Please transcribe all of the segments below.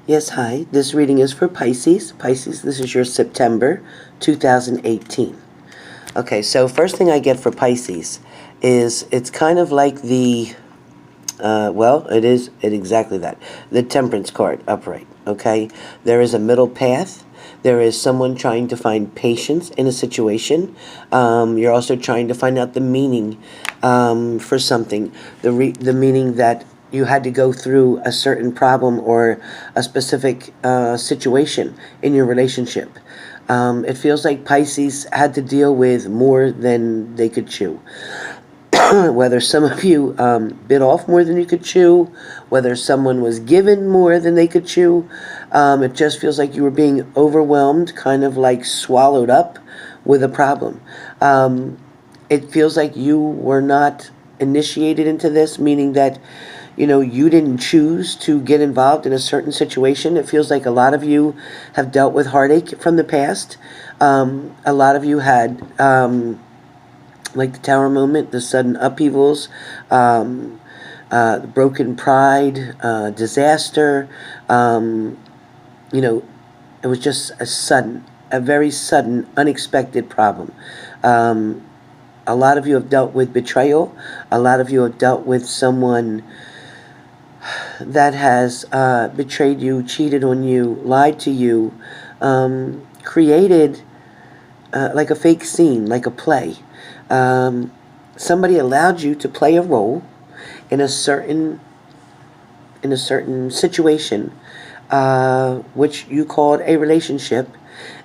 Yes, hi. This reading is for Pisces. Pisces, this is your September 2018. Okay, so first thing I get for Pisces is it's kind of like it is exactly that. The Temperance card, upright, okay? There is a middle path. There is someone trying to find patience in a situation. You're also trying to find out the meaning for something. The meaning that you had to go through a certain problem or a specific situation in your relationship. It feels like Pisces had to deal with more than they could chew. Whether some of you bit off more than you could chew, whether someone was given more than they could chew, it just feels like you were being overwhelmed, kind of like swallowed up with a problem. It feels like you were not initiated into this, meaning that you didn't choose to get involved in a certain situation. It feels like a lot of you have dealt with heartache from the past. A lot of you had, like the Tower moment, the sudden upheavals, broken pride, disaster. It was just a very sudden, unexpected problem. A lot of you have dealt with betrayal. A lot of you have dealt with someone that has betrayed you, cheated on you, lied to you, created like a fake scene, like a play. Somebody allowed you to play a role in a certain situation, which you called a relationship,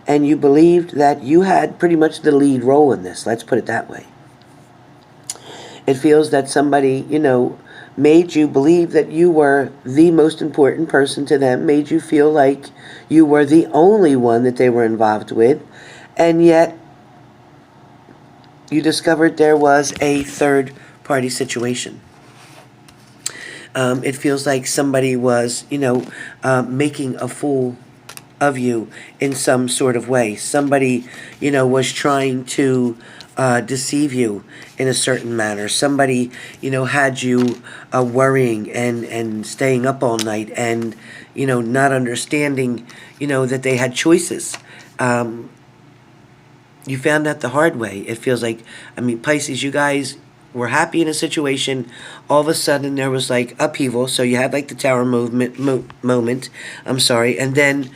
and you believed that you had pretty much the lead role in this. Let's put it that way. It feels that somebody, made you believe that you were the most important person to them, made you feel like you were the only one that they were involved with, and yet you discovered there was a third-party situation. It feels like somebody was, making a fool of you in some sort of way. Somebody, was trying to deceive you in a certain manner. Somebody, had you worrying and staying up all night and, not understanding, that they had choices. You found out the hard way. It feels like, Pisces, you guys were happy in a situation. All of a sudden, there was like upheaval. So you had like the Tower moment. And then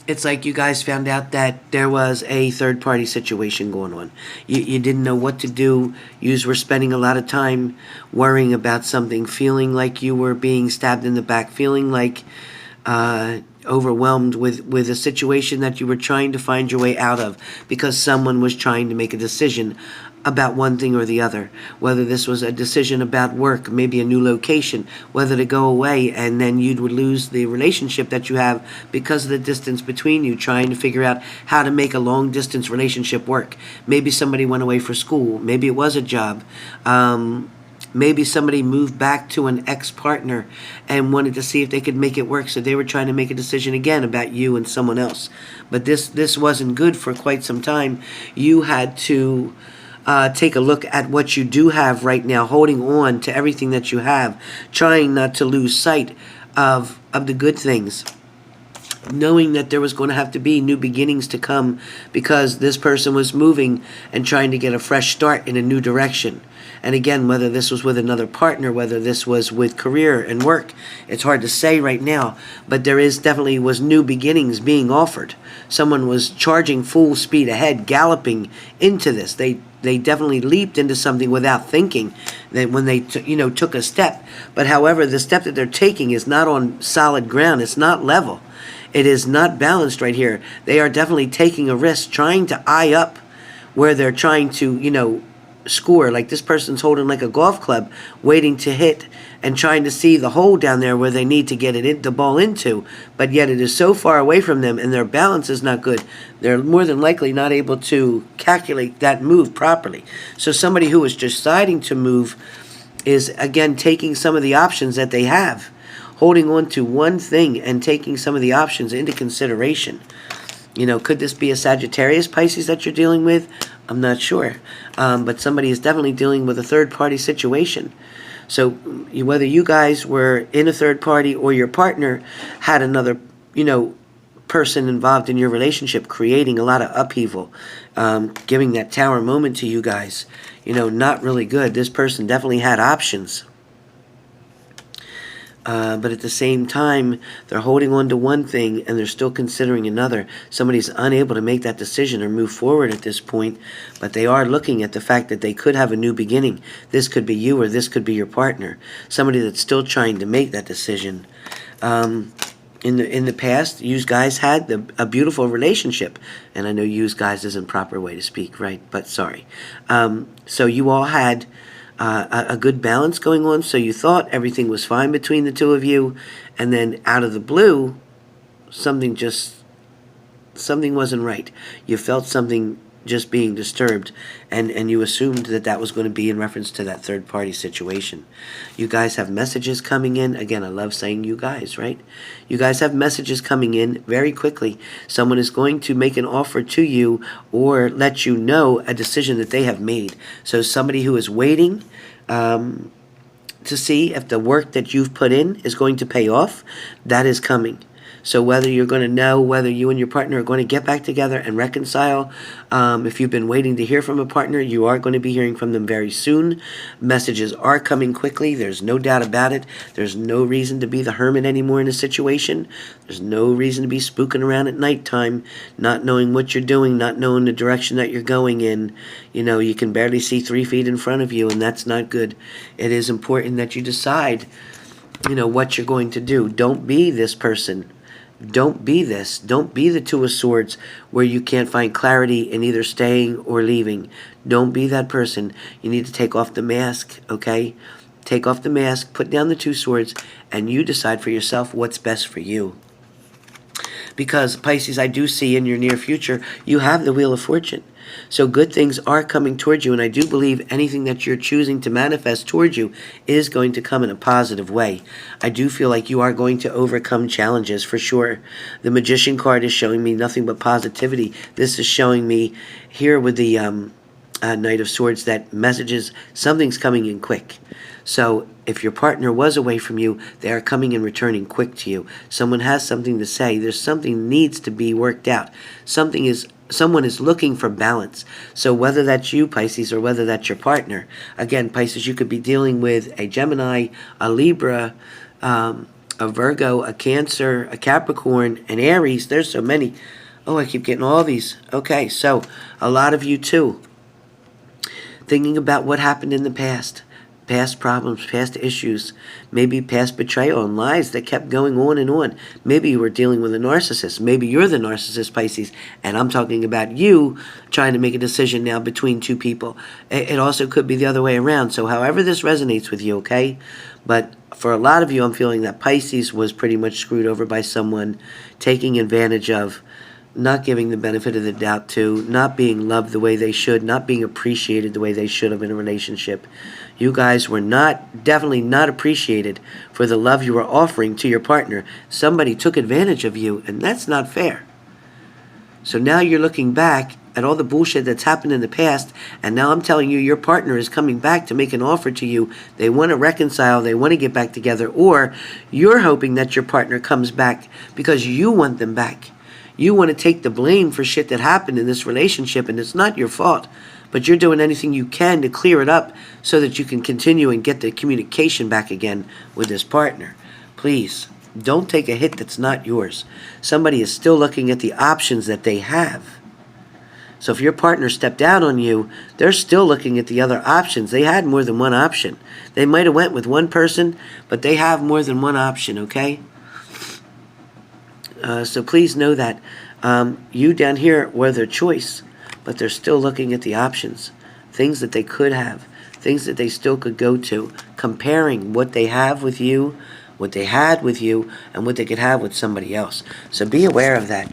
it's like you guys found out that there was a third-party situation going on. You didn't know what to do. You were spending a lot of time worrying about something, feeling like you were being stabbed in the back, feeling like overwhelmed with a situation that you were trying to find your way out of because someone was trying to make a decision about one thing or the other, whether this was a decision about work, maybe a new location, whether to go away, and then you would lose the relationship that you have because of the distance between you, trying to figure out how to make a long-distance relationship work. Maybe somebody went away for school. Maybe it was a job. Maybe somebody moved back to an ex-partner and wanted to see if they could make it work, so they were trying to make a decision again about you and someone else. But this wasn't good for quite some time. You had to take a look at what you do have right now, holding on to everything that you have, trying not to lose sight of the good things, knowing that there was going to have to be new beginnings to come because this person was moving and trying to get a fresh start in a new direction. And again, whether this was with another partner, whether this was with career and work, it's hard to say right now, but there definitely was new beginnings being offered. Someone was charging full speed ahead, galloping into this. They definitely leaped into something without thinking that when they took a step. But however, the step that they're taking is not on solid ground. It's not level. It is not balanced right here. They are definitely taking a risk, trying to eye up where they're trying to, score. Like this person's holding like a golf club, waiting to hit and trying to see the hole down there where they need to get the ball into. But yet it is so far away from them and their balance is not good. They're more than likely not able to calculate that move properly. So somebody who is deciding to move is, again, taking some of the options that they have, holding on to one thing and taking some of the options into consideration. Could this be a Sagittarius, Pisces, that you're dealing with? I'm not sure. But somebody is definitely dealing with a third-party situation. So whether you guys were in a third party or your partner had another person involved in your relationship, creating a lot of upheaval, giving that Tower moment to you guys. Not really good. This person definitely had options. But at the same time, they're holding on to one thing and they're still considering another. Somebody's unable to make that decision or move forward at this point, but they are looking at the fact that they could have a new beginning. This could be you or this could be your partner. Somebody that's still trying to make that decision. In the past, you guys had a beautiful relationship. And I know use guys isn't proper way to speak, right? But sorry. So you all had a good balance going on, so you thought everything was fine between the two of you, and then out of the blue, something wasn't right. You felt something just being disturbed, and you assumed that was going to be in reference to that third party situation. You guys have messages coming in. Again, I love saying you guys, right? You guys have messages coming in very quickly. Someone is going to make an offer to you or let you know a decision that they have made. So somebody who is waiting to see if the work that you've put in is going to pay off, that is coming. So whether you're going to know whether you and your partner are going to get back together and reconcile, if you've been waiting to hear from a partner, you are going to be hearing from them very soon. Messages are coming quickly. There's no doubt about it. There's no reason to be the hermit anymore in a situation. There's no reason to be spooking around at nighttime, not knowing what you're doing, not knowing the direction that you're going in. You can barely see 3 feet in front of you, and that's not good. It is important that you decide, what you're going to do. Don't be this person. Don't be this. Don't be the Two of Swords where you can't find clarity in either staying or leaving. Don't be that person. You need to take off the mask, okay? Take off the mask, put down the Two Swords, and you decide for yourself what's best for you. Because, Pisces, I do see in your near future, you have the Wheel of Fortune. So good things are coming towards you, and I do believe anything that you're choosing to manifest towards you is going to come in a positive way. I do feel like you are going to overcome challenges for sure. The Magician card is showing me nothing but positivity. This is showing me here with the Knight of Swords that messages, something's coming in quick. So if your partner was away from you, they are coming and returning quick to you. Someone has something to say. There's something needs to be worked out. Someone is looking for balance. So whether that's you, Pisces, or whether that's your partner, again, Pisces, you could be dealing with a Gemini, a Libra, a Virgo, a Cancer, a Capricorn, an Aries. There's so many. Oh, I keep getting all these. Okay, so a lot of you too. Thinking about what happened in the past. Past problems, past issues, maybe past betrayal and lies that kept going on and on. Maybe you were dealing with a narcissist. Maybe you're the narcissist, Pisces, and I'm talking about you trying to make a decision now between two people. It also could be the other way around. So however this resonates with you, okay? But for a lot of you, I'm feeling that Pisces was pretty much screwed over by someone, taking advantage of, not giving the benefit of the doubt to, not being loved the way they should, not being appreciated the way they should have in a relationship. You guys were definitely not appreciated for the love you were offering to your partner. Somebody took advantage of you, and that's not fair. So now you're looking back at all the bullshit that's happened in the past, and now I'm telling you your partner is coming back to make an offer to you. They want to reconcile, they want to get back together, or you're hoping that your partner comes back because you want them back. You want to take the blame for shit that happened in this relationship, and it's not your fault. But you're doing anything you can to clear it up so that you can continue and get the communication back again with this partner. Please, don't take a hit that's not yours. Somebody is still looking at the options that they have. So if your partner stepped out on you, they're still looking at the other options. They had more than one option. They might have went with one person, but they have more than one option, okay? So please know that you down here were their choice, but they're still looking at the options, things that they could have, things that they still could go to, comparing what they have with you, what they had with you, and what they could have with somebody else. So be aware of that.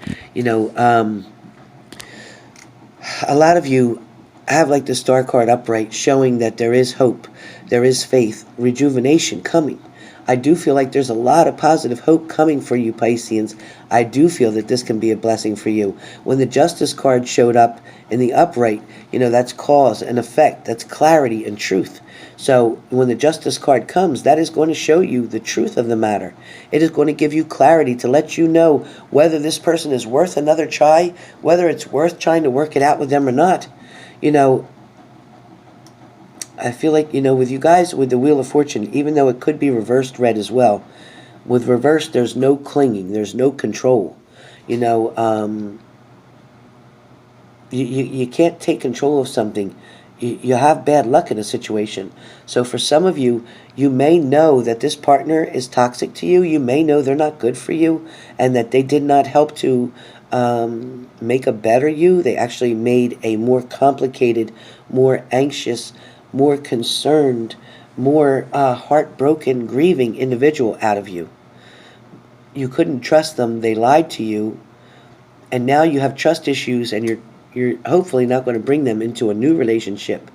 A lot of you have like the Star card upright, showing that there is hope, there is faith, rejuvenation coming. I do feel like there's a lot of positive hope coming for you, Pisceans. I do feel that this can be a blessing for you. When the Justice card showed up in the upright, that's cause and effect. That's clarity and truth. So when the Justice card comes, that is going to show you the truth of the matter. It is going to give you clarity to let you know whether this person is worth another try, whether it's worth trying to work it out with them or not. I feel like, with you guys, with the Wheel of Fortune, even though it could be reversed red as well, with reverse, there's no clinging, there's no control. You can't take control of something. You have bad luck in a situation. So for some of you, you may know that this partner is toxic to you. You may know they're not good for you and that they did not help to make a better you. They actually made a more complicated, more anxious, more concerned, more heartbroken, grieving individual out of you. You couldn't trust them. They lied to you. And now you have trust issues, and you're hopefully not going to bring them into a new relationship.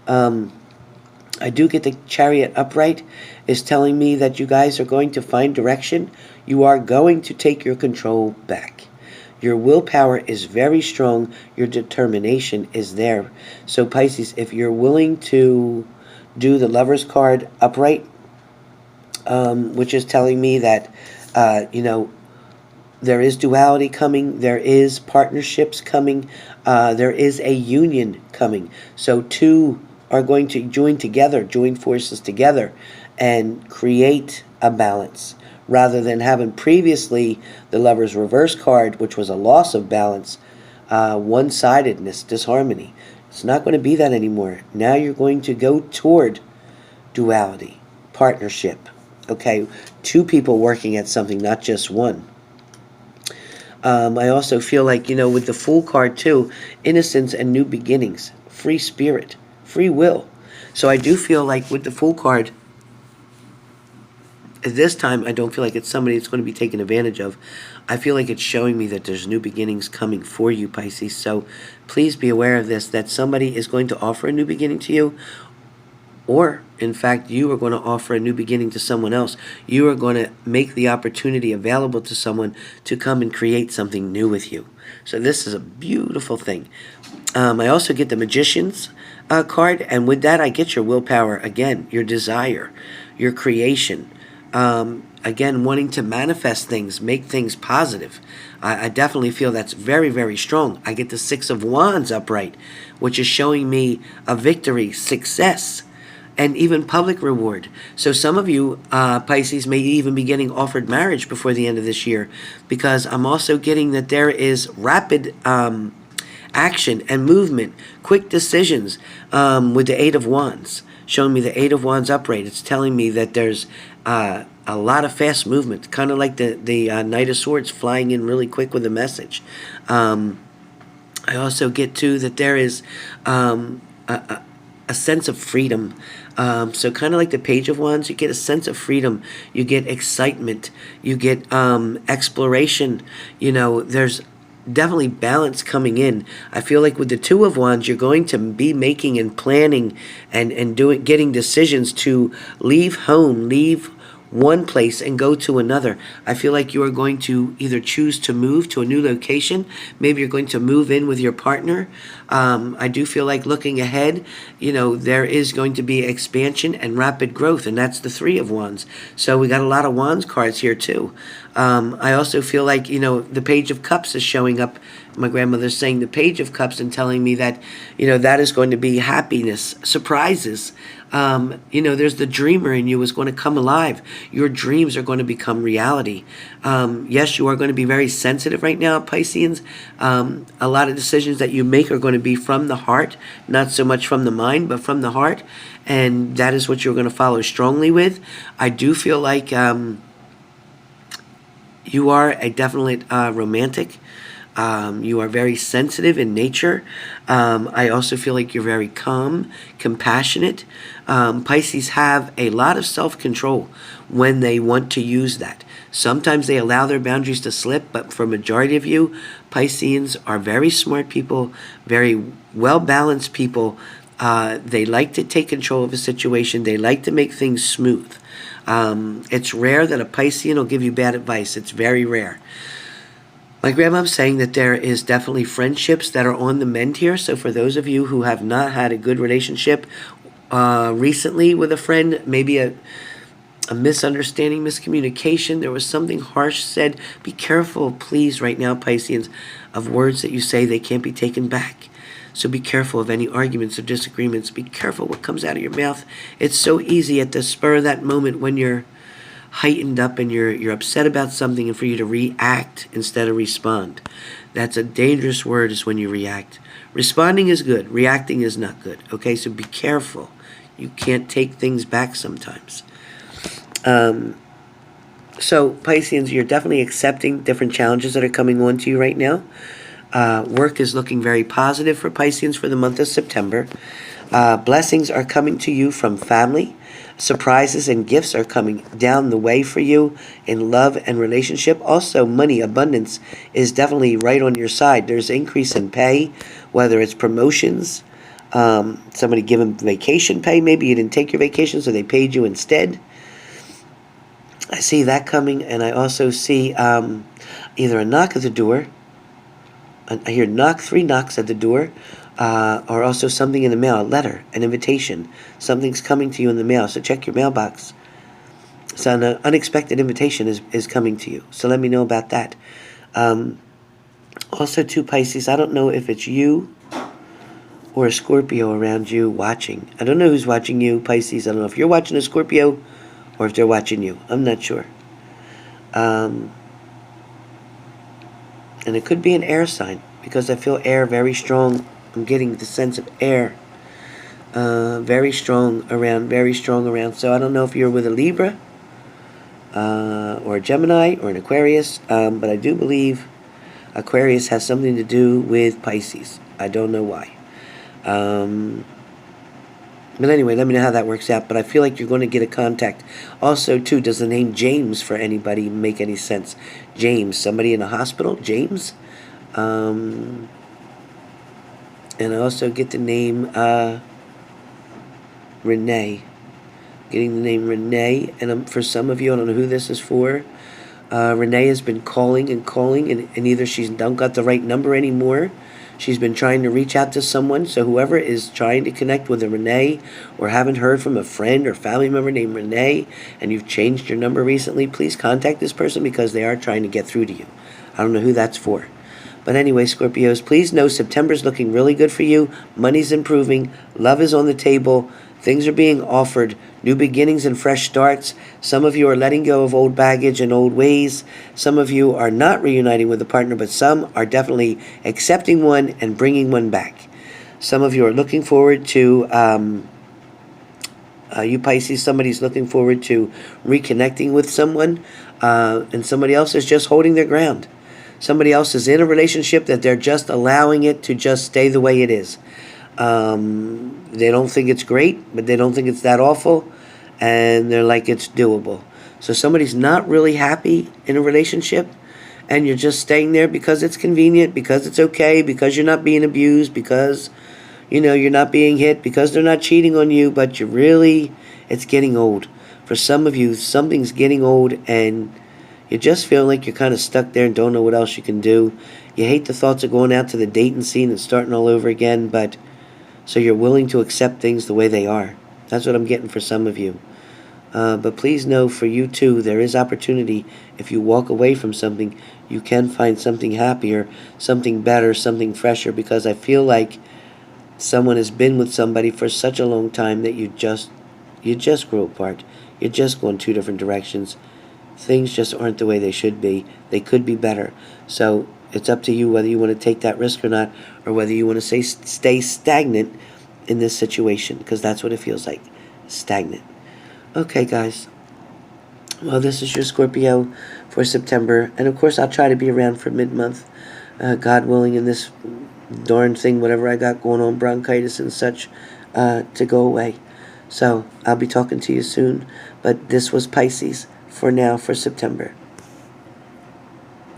I do get the Chariot upright is telling me that you guys are going to find direction. You are going to take your control back. Your willpower is very strong. Your determination is there. So Pisces, if you're willing to do the Lover's card upright, which is telling me that, there is duality coming. There is partnerships coming. There is a union coming. So two are going to join forces together and create a balance, rather than having previously the Lover's reverse card, which was a loss of balance, one-sidedness, disharmony. It's not going to be that anymore. Now you're going to go toward duality, partnership. Okay, two people working at something, not just one. I also feel like, with the Fool card too, innocence and new beginnings, free spirit, free will. So I do feel like with the Fool card, at this time, I don't feel like it's somebody that's going to be taken advantage of. I feel like it's showing me that there's new beginnings coming for you, Pisces. So please be aware of this, that somebody is going to offer a new beginning to you, or, in fact, you are going to offer a new beginning to someone else. You are going to make the opportunity available to someone to come and create something new with you. So this is a beautiful thing. I also get the Magician's card, and with that I get your willpower again, your desire, your creation. Again, wanting to manifest things, make things positive. I definitely feel that's very, very strong. I get the Six of Wands upright, which is showing me a victory, success, and even public reward. So some of you, Pisces, may even be getting offered marriage before the end of this year, because I'm also getting that there is rapid action and movement, quick decisions with the Eight of Wands. Showing me the Eight of Wands upright. It's telling me that there's a lot of fast movement, kind of like the Knight of Swords flying in really quick with a message. I also get, too, that there is a sense of freedom. So kind of like the Page of Wands, you get a sense of freedom. You get excitement. You get exploration. There's definitely balance coming in. I feel like with the Two of Wands, you're going to be making and planning and getting decisions to leave home, leave one place and go to another. I feel like you are going to either choose to move to a new location. Maybe you're going to move in with your partner. I do feel like looking ahead, there is going to be expansion and rapid growth, and that's the Three of Wands. So we got a lot of Wands cards here too. I also feel like, the Page of Cups is showing up. My grandmother's saying the Page of Cups and telling me that, that is going to be happiness, surprises. There's the dreamer in you is going to come alive. Your dreams are going to become reality. Yes, you are going to be very sensitive right now, Pisceans. A lot of decisions that you make are going to be from the heart, not so much from the mind, but from the heart. And that is what you're going to follow strongly with. I do feel like you are a definite romantic. You are very sensitive in nature. I also feel like you're very calm, compassionate. Pisces have a lot of self-control when they want to use that. Sometimes they allow their boundaries to slip, but for a majority of you, Pisceans are very smart people, very well-balanced people They like to take control of a situation. They like to make things smooth. It's rare that a Piscean will give you bad advice. It's very rare. My grandma's saying that there is definitely friendships that are on the mend here. So for those of you who have not had a good relationship recently with a friend, maybe a misunderstanding, miscommunication, there was something harsh said, be careful, please, right now, Pisceans, of words that you say. They can't be taken back. So be careful of any arguments or disagreements. Be careful what comes out of your mouth. It's so easy at the spur of that moment when you're heightened up and you're upset about something, and for you to react instead of respond. That's a dangerous word, is when you react. Responding is good. Reacting is not good. Okay, so be careful. You can't take things back sometimes. So Pisceans, you're definitely accepting different challenges that are coming on to you right now. Work is looking very positive for Pisceans for the month of September. Blessings are coming to you from family. Surprises and gifts are coming down the way for you in love and relationship. Also, money, abundance is definitely right on your side. There's increase in pay, whether it's promotions, somebody giving vacation pay. Maybe you didn't take your vacation, so they paid you instead. I see that coming, and I also see either a knock at the door. I hear three knocks at the door, or also something in the mail, a letter, an invitation. Something's coming to you in the mail, so check your mailbox. So an unexpected invitation is coming to you, so let me know about that. Also, too, Pisces, I don't know if it's you or a Scorpio around you watching. I don't know who's watching you, Pisces. I don't know if you're watching a Scorpio or if they're watching you. I'm not sure. And it could be an air sign, because I feel air very strong. I'm getting the sense of air very strong around. So I don't know if you're with a Libra or a Gemini or an Aquarius, but I do believe Aquarius has something to do with Pisces. I don't know why. But anyway, let me know how that works out. But I feel like you're going to get a contact. Also, too, does the name James for anybody make any sense? James, somebody in a hospital? James? And I also get the name Renee. Getting the name Renee. And for some of you, I don't know who this is for. Renee has been calling, and either she's don't got the right number anymore. She's been trying to reach out to someone. So whoever is trying to connect with a Renee, or haven't heard from a friend or family member named Renee, and you've changed your number recently, please contact this person, because they are trying to get through to you. I don't know who that's for. But anyway, Scorpios, please know September's looking really good for you. Money's improving. Love is on the table. Things are being offered. New beginnings and fresh starts. Some of you are letting go of old baggage and old ways. Some of you are not reuniting with a partner, but some are definitely accepting one and bringing one back. Some of you are looking forward to, you Pisces, somebody's looking forward to reconnecting with someone, and somebody else is just holding their ground. Somebody else is in a relationship that they're just allowing it to just stay the way it is. They don't think it's great, but they don't think it's that awful, and they're like, it's doable. So somebody's not really happy in a relationship, and you're just staying there because it's convenient, because it's okay, because you're not being abused, because, you're not being hit, because they're not cheating on you, but it's getting old. For some of you, something's getting old, and you just feel like you're kind of stuck there and don't know what else you can do. You hate the thoughts of going out to the dating scene and starting all over again, but so you're willing to accept things the way they are. That's what I'm getting for some of you. But please know, for you too, there is opportunity. If you walk away from something, you can find something happier, something better, something fresher, because I feel like someone has been with somebody for such a long time that you just grew apart. You're just going two different directions. Things just aren't the way they should be. They could be better. So it's up to you whether you want to take that risk or not, or whether you want to stay stagnant in this situation, because that's what it feels like, stagnant. Okay, guys. Well, this is your Scorpio for September, and of course I'll try to be around for mid-month, God willing, in this darn thing, whatever I got going on, bronchitis and such, to go away. So I'll be talking to you soon, but this was Pisces for now, for September.